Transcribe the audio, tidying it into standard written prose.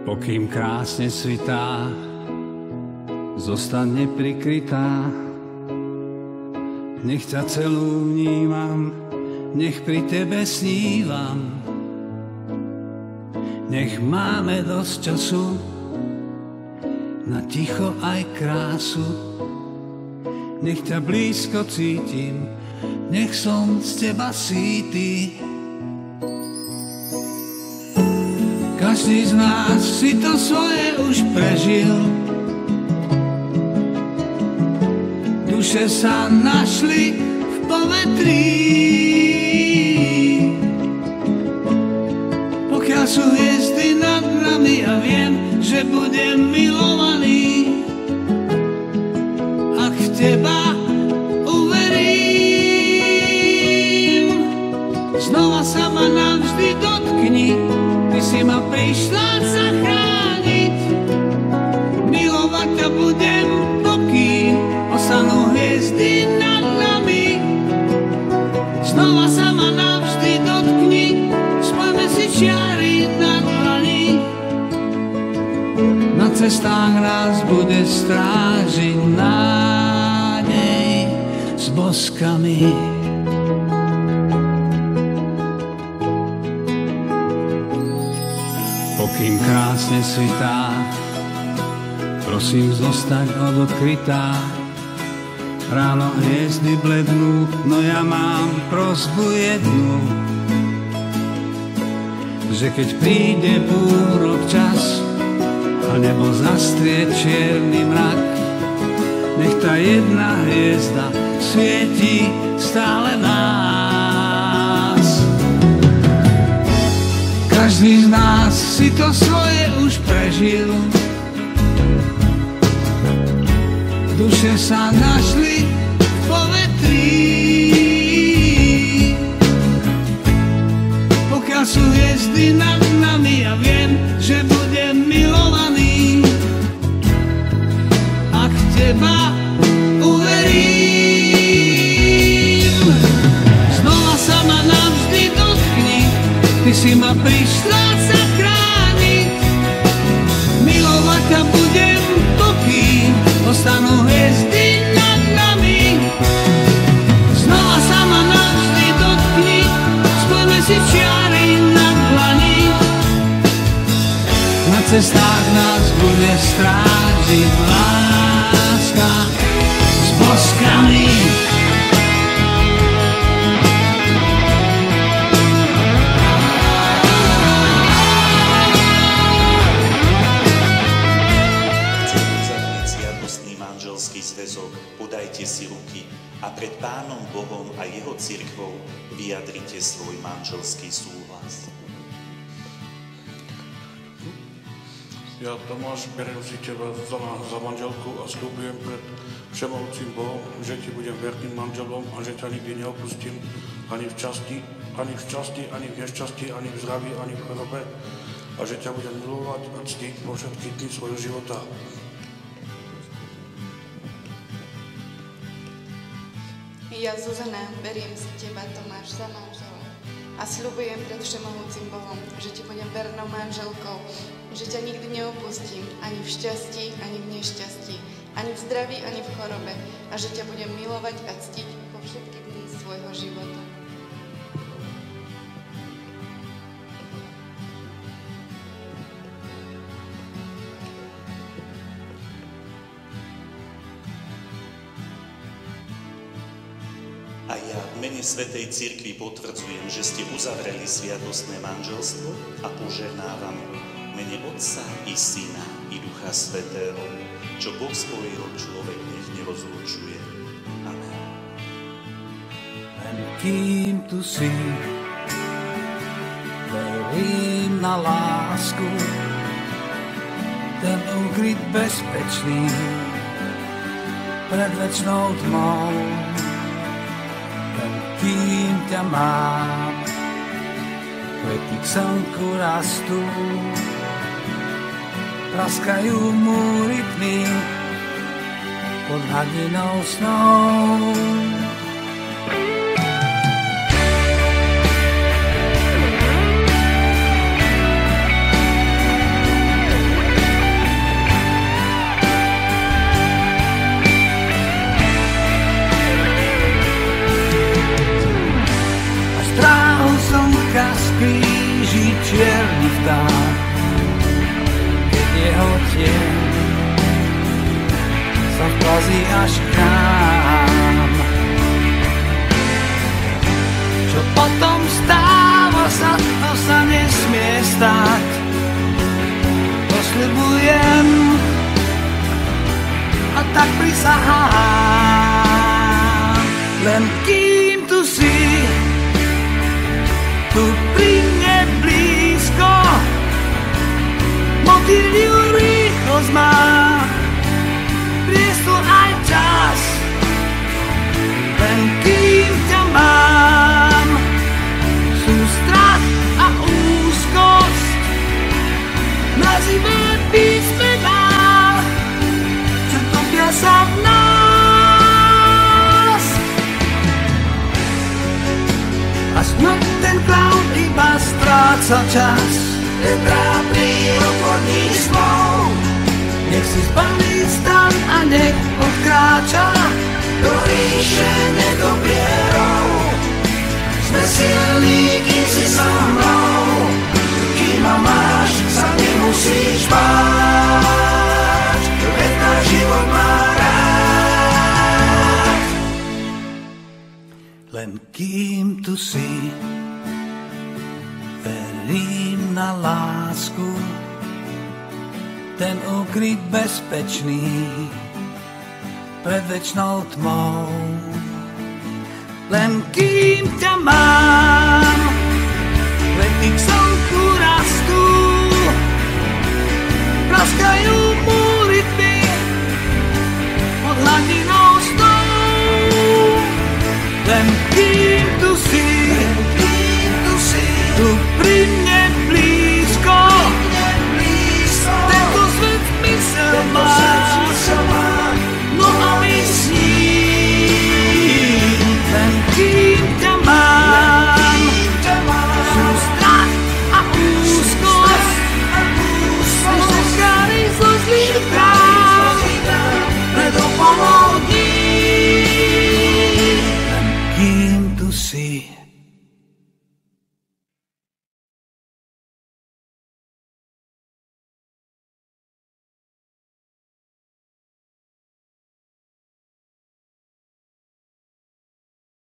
Pokým krásne svitá, zostaň neprikrytá. Nech ťa celú vnímam, nech pri tebe snívam. Nech máme dosť času na ticho aj krásu. Nech ťa blízko cítim, nech som z teba sýty. Každý z nás si to svoje už prežil. Duše sa našli v povetrí. Pokiaľ sú hviezdy nad nami, ja viem, že budem milovaný. Ak v teba uverím, znova sa ma navždy dotkni. Ty si ma prišla zachrániť. Milovať ťa budem, pokým ostanú hviezdy nad nami. Znova sa ma navždy dotkni, spojme si čiary na dlani. Na cestách nás bude strážiť nádej s boskami. Pokým krásne svitá, prosím zostaň odkrytá. Ráno hviezdy blednú, no ja mám prosbu jednu, že keď príde búrok čas a nebo zastrie čierny mrak, nech tá jedna hviezda svieti stále nás. Každý z nás si to svoje už prežil. Duše sa našli v povetrí. Pokiaľ sú hviezdy nad nami, ja viem, že budem milovaný. Ak teba uverím, znova sa ma navždy dotkni. Ty si ma prišla zachrániť. Milovať ťa budem, pokým ostanú hviezdy nad nami. Znova sa ma navždy dotkni, spojme si čiary na dlani. Na cestách nás bude strážiť láska s boskami. Podajte si ruky a pred Pánom Bohom a jeho cirkvou vyjadrite svoj manželský súhlas. Ja, Tomáš, berem si teba za manželku a sľubujem pred Všemovcím Bohom, že ti budem verným manželom a že ťa nikdy neopustím ani v šťastí, ani v nešťastí, ani v zdraví, ani v chorobe a že ťa budem milovať a ctiť vo všetky dny svojho života. Ja, Zuzana, beriem si teba, Tomáš, za manžela a sľubujem pred Všemohúcim Bohom, že ti budem vernou manželkou, že ťa nikdy neopustím, ani v šťastí, ani v nešťastí, ani v zdraví, ani v chorobe a že ťa budem milovať a ctiť po všetky dny svojho života. A ja v mene Svätej Cirkvi potvrdzujem, že ste uzavreli sviatostné manželstvo a požehnávam v mene Otca i Syna i Ducha Svätého, čo Boh spojil, človek nech nerozlučuje. Amen. Len kým tu si, verím na lásku, ten ukryt bezpečný pred večnou tmou. Kým ťa mám, kvety k slnku rastú, praskajú múry tmy pod hladinou snou. náš chrám. Čo potom stáva sa, to sa nesmie stať. To sľubujem a tak prisahám. Len kým tu si, tu pri mne blízko, motýliu rýchlosť má, priestor aj čas. Len kým ťa mám, sú strach a úzkosť, mrazivé písmená, čo topia sa v nás. A snad ten klaun iba stráca čas, netrápny obchodník slov. Nech si zbaví stan a nech odkráča do ríše nedobierov. Sme silní, kým si so mnou, kým ma máš, sa nemusíš báť, veď náš život má rád. Len kým tu si, verím na lásku, ten ukryt bezpečný pred večnou tmou. Len kým ťa mám, letí k slnku